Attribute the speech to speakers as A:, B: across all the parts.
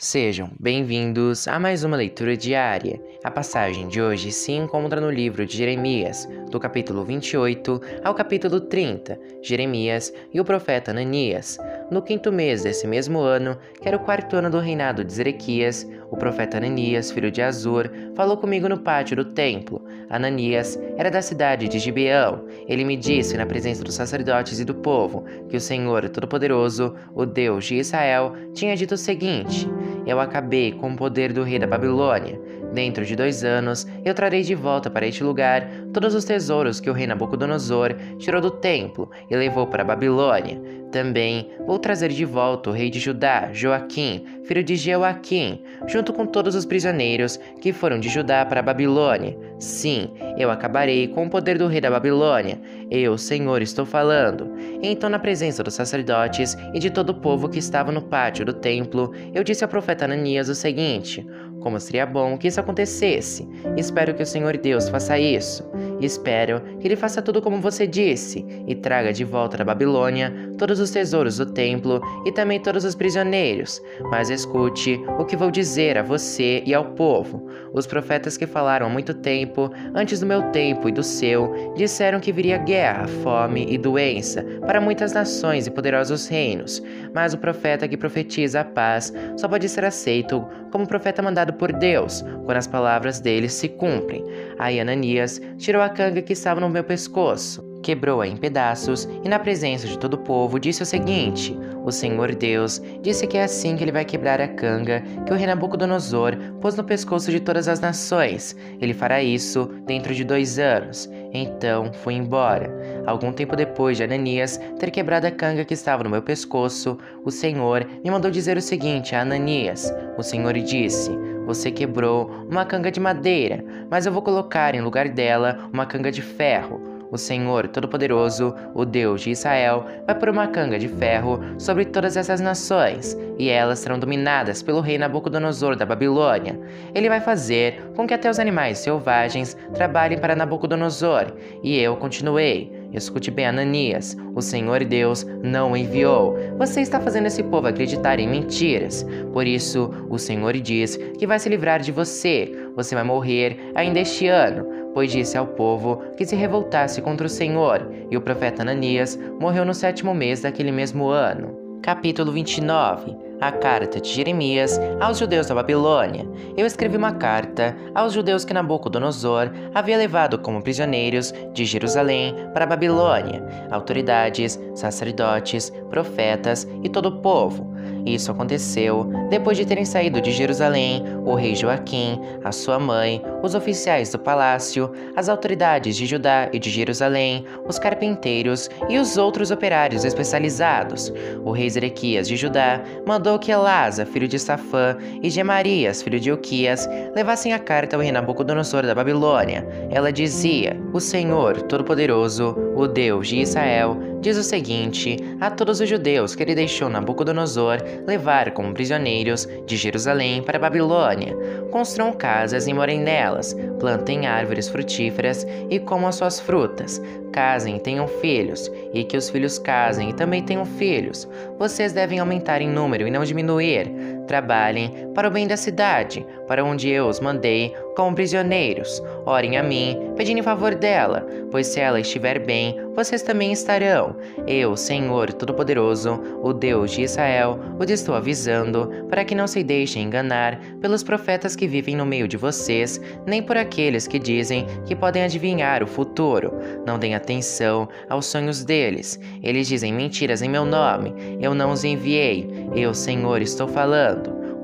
A: Sejam bem-vindos a mais uma leitura diária. A passagem de hoje se encontra no livro de Jeremias, do capítulo 28 ao capítulo 30, Jeremias e o profeta Ananias. No quinto mês desse mesmo ano, que era o quarto ano do reinado de Zedequias, o profeta Ananias, filho de Azur, falou comigo no pátio do templo. Ananias era da cidade de Gibeão. Ele me disse, na presença dos sacerdotes e do povo, que o Senhor Todo-Poderoso, o Deus de Israel, tinha dito o seguinte: eu acabei com o poder do rei da Babilônia. Dentro de 2 anos, eu trarei de volta para este lugar todos os tesouros que o rei Nabucodonosor tirou do templo e levou para a Babilônia. Também vou trazer de volta o rei de Judá, Joaquim, filho de Jeoaquim, junto com todos os prisioneiros que foram de Judá para a Babilônia. Sim, eu acabarei com o poder do rei da Babilônia. Eu, Senhor, estou falando. Então, na presença dos sacerdotes e de todo o povo que estava no pátio do templo, eu disse ao profeta Ananias o seguinte: como seria bom que isso acontecesse. Espero que o Senhor Deus faça isso. Espero que ele faça tudo como você disse e traga de volta da Babilônia todos os tesouros do templo e também todos os prisioneiros. Mas escute o que vou dizer a você e ao povo. Os profetas que falaram há muito tempo, antes do meu tempo e do seu, disseram que viria guerra, fome e doença para muitas nações e poderosos reinos. Mas o profeta que profetiza a paz só pode ser aceito como profeta mandado por Deus, quando as palavras dele se cumprem. Aí Ananias tirou a canga que estava no meu pescoço, quebrou-a em pedaços e, na presença de todo o povo, disse o seguinte: o Senhor Deus disse que é assim que ele vai quebrar a canga que o rei Nabucodonosor pôs no pescoço de todas as nações. Ele fará isso dentro de 2 anos. Então fui embora. Algum tempo depois de Ananias ter quebrado a canga que estava no meu pescoço, o Senhor me mandou dizer o seguinte a Ananias. O Senhor disse: você quebrou uma canga de madeira, mas eu vou colocar em lugar dela uma canga de ferro. O Senhor Todo-Poderoso, o Deus de Israel, vai pôr uma canga de ferro sobre todas essas nações, e elas serão dominadas pelo rei Nabucodonosor da Babilônia. Ele vai fazer com que até os animais selvagens trabalhem para Nabucodonosor. E eu continuei: escute bem, Ananias, o Senhor Deus não o enviou. Você está fazendo esse povo acreditar em mentiras. Por isso, o Senhor diz que vai se livrar de você. Você vai morrer ainda este ano, pois disse ao povo que se revoltasse contra o Senhor. E o profeta Ananias morreu no 7º mês daquele mesmo ano. Capítulo 29. A carta de Jeremias aos judeus da Babilônia. Eu escrevi uma carta aos judeus que Nabucodonosor havia levado como prisioneiros de Jerusalém para a Babilônia, autoridades, sacerdotes, profetas e todo o povo. Isso aconteceu depois de terem saído de Jerusalém o rei Joaquim, a sua mãe, os oficiais do palácio, as autoridades de Judá e de Jerusalém, os carpinteiros e os outros operários especializados. O rei Zedequias de Judá mandou que Elasa, filho de Safã, e Gemarias, filho de Ilquias, levassem a carta ao rei Nabucodonosor da Babilônia. Ela dizia: o Senhor Todo-Poderoso, o Deus de Israel, diz o seguinte a todos os judeus que ele deixou Nabucodonosor levar como prisioneiros de Jerusalém para a Babilônia: construam casas e morem nelas, plantem árvores frutíferas e comam as suas frutas, casem e tenham filhos, e que os filhos casem e também tenham filhos. Vocês devem aumentar em número e não diminuir. Trabalhem para o bem da cidade, para onde eu os mandei como prisioneiros. Orem a mim, pedindo em favor dela, pois se ela estiver bem, vocês também estarão. Eu, Senhor Todo-Poderoso, o Deus de Israel, os estou avisando, para que não se deixem enganar pelos profetas que vivem no meio de vocês, nem por aqueles que dizem que podem adivinhar o futuro. Não deem atenção aos sonhos deles. Eles dizem mentiras em meu nome. Eu não os enviei. Eu, Senhor, estou falando.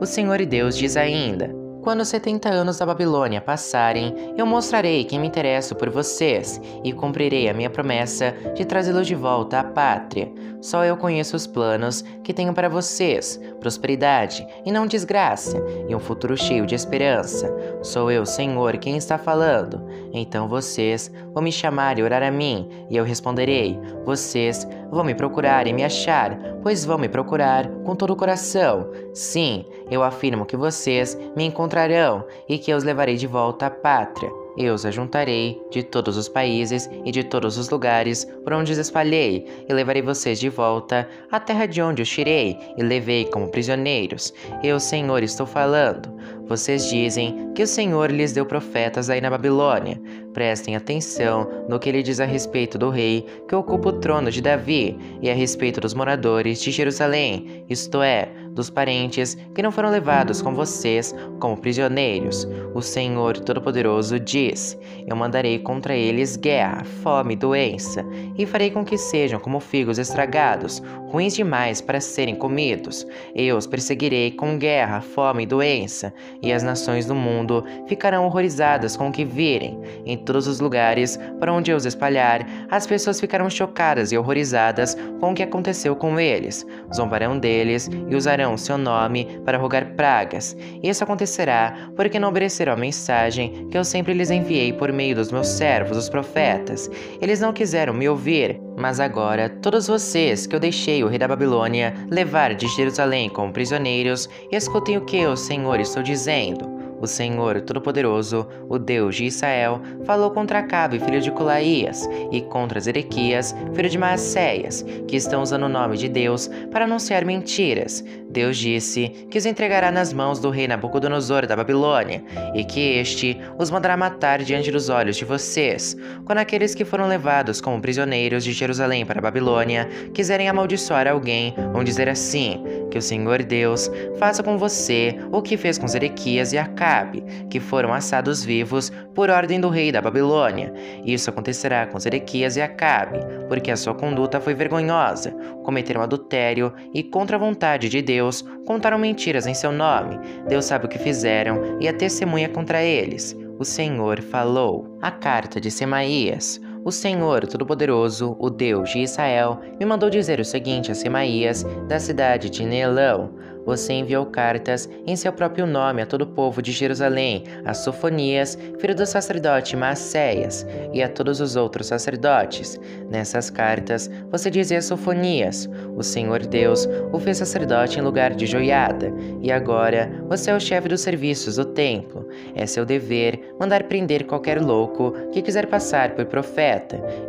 A: O Senhor Deus diz ainda: quando os 70 anos da Babilônia passarem, eu mostrarei que me interesso por vocês e cumprirei a minha promessa de trazê-los de volta à pátria. Só eu conheço os planos que tenho para vocês: prosperidade e não desgraça, e um futuro cheio de esperança. Sou eu, Senhor, quem está falando. Então vocês vão me chamar e orar a mim, e eu responderei. Vocês vão me procurar e me achar, pois vão me procurar com todo o coração. Sim, eu afirmo que vocês me encontrarão e que eu os levarei de volta à pátria. Eu os ajuntarei de todos os países e de todos os lugares por onde os espalhei, e levarei vocês de volta à terra de onde os tirei, e levei como prisioneiros. Eu, Senhor, estou falando. Vocês dizem que o Senhor lhes deu profetas aí na Babilônia. Prestem atenção no que ele diz a respeito do rei que ocupa o trono de Davi e a respeito dos moradores de Jerusalém, isto é, dos parentes que não foram levados com vocês como prisioneiros. O Senhor Todo-Poderoso diz: Eu mandarei contra eles guerra, fome e doença, e farei com que sejam como figos estragados, ruins demais para serem comidos. Eu os perseguirei com guerra, fome e doença, e as nações do mundo ficarão horrorizadas com o que virem. Em todos os lugares para onde eu os espalhar, as pessoas ficarão chocadas e horrorizadas com o que aconteceu com eles. Zombarão deles e usarão seu nome para rogar pragas. Isso acontecerá porque não obedeceram à mensagem que eu sempre lhes enviei por meio dos meus servos, os profetas. Eles não quiseram me ouvir. Mas agora, todos vocês que eu deixei o rei da Babilônia levar de Jerusalém como prisioneiros, escutem o que eu, Senhor, estou dizendo. O Senhor Todo-Poderoso, o Deus de Israel, falou contra Acabe, filho de Colaías, e contra Zedequias, filho de Maacéias, que estão usando o nome de Deus para anunciar mentiras. Deus disse que os entregará nas mãos do rei Nabucodonosor da Babilônia, e que este os mandará matar diante dos olhos de vocês. Quando aqueles que foram levados como prisioneiros de Jerusalém para a Babilônia quiserem amaldiçoar alguém, vão dizer assim: que o Senhor Deus faça com você o que fez com Zedequias e Acabe, que foram assados vivos por ordem do rei da Babilônia. Isso acontecerá com Zedequias e Acabe, porque a sua conduta foi vergonhosa. Cometeram adultério e, contra a vontade de Deus, contaram mentiras em seu nome. Deus sabe o que fizeram e a testemunha contra eles. O Senhor falou. A carta de Semaías. O Senhor Todo-Poderoso, o Deus de Israel, me mandou dizer o seguinte a Semaías, da cidade de Neelão: Você enviou cartas em seu próprio nome a todo o povo de Jerusalém, a Sofonias, filho do sacerdote Maacéias, e a todos os outros sacerdotes. Nessas cartas, você dizia a Sofonias: O Senhor Deus o fez sacerdote em lugar de Joiada, e agora você é o chefe dos serviços do templo. É seu dever mandar prender qualquer louco que quiser passar por profeta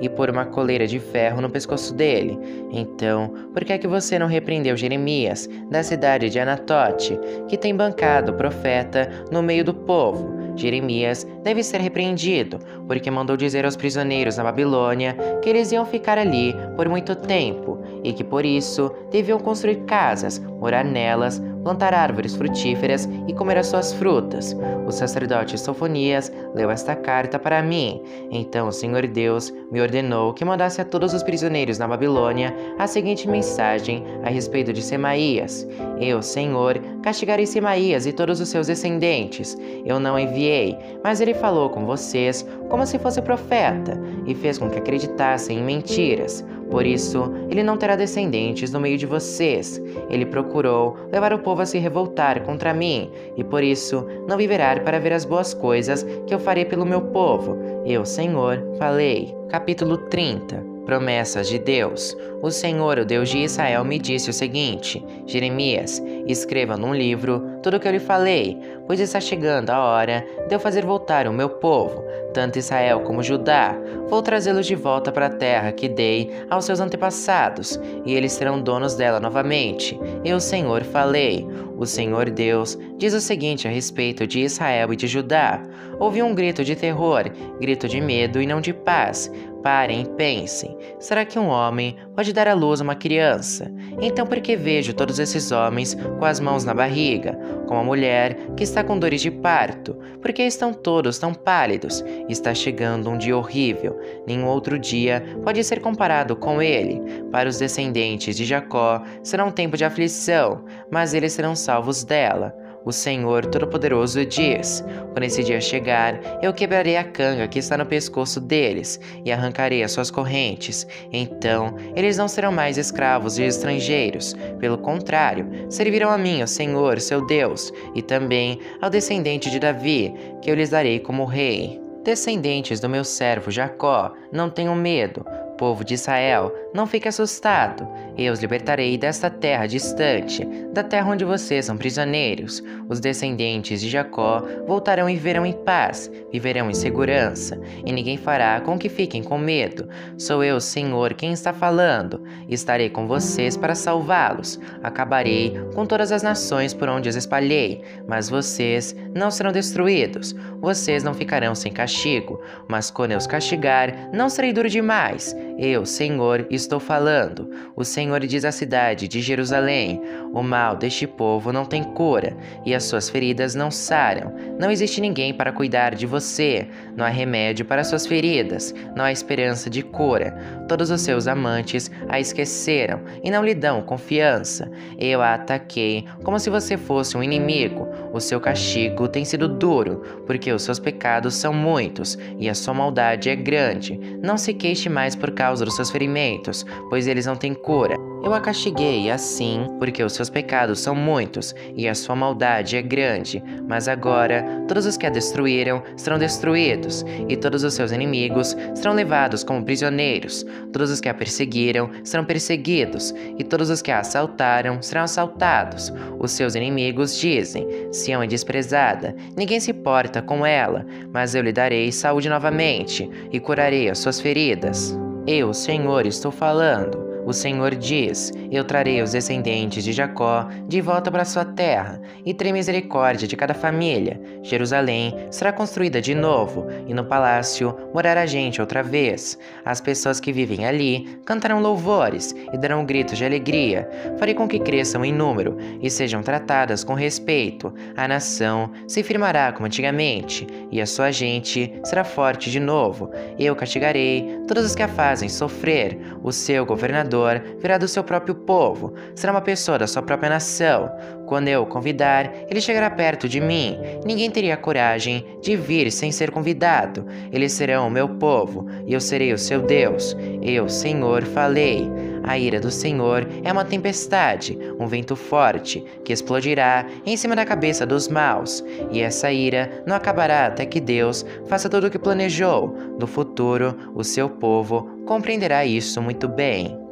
A: e pôr uma coleira de ferro no pescoço dele. Então, por que é que você não repreendeu Jeremias, da cidade de Anatote, que tem bancado o profeta no meio do povo? Jeremias deve ser repreendido, porque mandou dizer aos prisioneiros na Babilônia que eles iam ficar ali por muito tempo, e que por isso deviam construir casas, morar nelas, plantar árvores frutíferas e comer as suas frutas. O sacerdote Sofonias leu esta carta para mim. Então o Senhor Deus me ordenou que mandasse a todos os prisioneiros na Babilônia a seguinte mensagem a respeito de Semaías: Eu, Senhor, castigarei Semaías e todos os seus descendentes. Eu não enviei, mas ele falou com vocês como se fosse profeta, e fez com que acreditassem em mentiras. Por isso, ele não terá descendentes no meio de vocês. Ele procurou levar o povo a se revoltar contra mim, e por isso não viverá para ver as boas coisas que eu farei pelo meu povo. Eu, Senhor, falei. Capítulo 30. Promessas de Deus. O Senhor, o Deus de Israel, me disse o seguinte: Jeremias, escreva num livro tudo o que eu lhe falei, pois está chegando a hora de eu fazer voltar o meu povo, tanto Israel como Judá. Vou trazê-los de volta para a terra que dei aos seus antepassados, e eles serão donos dela novamente. Eu, Senhor, falei. O Senhor Deus diz o seguinte a respeito de Israel e de Judá: Ouvi um grito de terror, grito de medo e não de paz. Parem e pensem: será que um homem pode dar à luz uma criança? Então por que vejo todos esses homens com as mãos na barriga, como a mulher que está com dores de parto? Por que estão todos tão pálidos? Está chegando um dia horrível. Nenhum outro dia pode ser comparado com ele. Para os descendentes de Jacó será um tempo de aflição, mas eles serão salvos dela. O Senhor Todo-Poderoso diz: Quando esse dia chegar, eu quebrarei a canga que está no pescoço deles e arrancarei as suas correntes. Então, eles não serão mais escravos de estrangeiros. Pelo contrário, servirão a mim, o Senhor, seu Deus, e também ao descendente de Davi, que eu lhes darei como rei. Descendentes do meu servo Jacó, não tenham medo. Povo de Israel, não fique assustado. Eu os libertarei desta terra distante, da terra onde vocês são prisioneiros. Os descendentes de Jacó voltarão e viverão em paz, viverão em segurança, e ninguém fará com que fiquem com medo. Sou eu, Senhor, quem está falando. Estarei com vocês para salvá-los. Acabarei com todas as nações por onde os espalhei, mas vocês não serão destruídos. Vocês não ficarão sem castigo, mas quando eu os castigar, não serei duro demais. Eu, Senhor, estou falando. O Senhor diz à cidade de Jerusalém: o mal deste povo não tem cura, e as suas feridas não saram. Não existe ninguém para cuidar de você. Não há remédio para suas feridas. Não há esperança de cura. Todos os seus amantes a esqueceram e não lhe dão confiança. Eu a ataquei como se você fosse um inimigo. O seu castigo tem sido duro, porque os seus pecados são muitos e a sua maldade é grande. Não se queixe mais por causa dos seus ferimentos, pois eles não têm cura. Eu a castiguei assim, porque os seus pecados são muitos e a sua maldade é grande. Mas agora, todos os que a destruíram serão destruídos, e todos os seus inimigos serão levados como prisioneiros. Todos os que a perseguiram serão perseguidos, e todos os que a assaltaram serão assaltados. Os seus inimigos dizem: Sião é desprezada, ninguém se importa com ela, mas eu lhe darei saúde novamente, e curarei as suas feridas. Eu, Senhor, estou falando. O Senhor diz: eu trarei os descendentes de Jacó de volta para sua terra, e terei misericórdia de cada família. Jerusalém será construída de novo, e no palácio morará gente outra vez. As pessoas que vivem ali cantarão louvores e darão gritos de alegria. Farei com que cresçam em número e sejam tratadas com respeito. A nação se firmará como antigamente, e a sua gente será forte de novo. Eu castigarei todos os que a fazem sofrer. O seu governador virá do seu próprio povo, será uma pessoa da sua própria nação. Quando eu o convidar, ele chegará perto de mim. Ninguém teria coragem de vir sem ser convidado. Eles serão o meu povo, e eu serei o seu Deus. Eu, Senhor, falei. A ira do Senhor é uma tempestade, um vento forte, que explodirá em cima da cabeça dos maus. E essa ira não acabará até que Deus faça tudo o que planejou. No futuro, o seu povo compreenderá isso muito bem.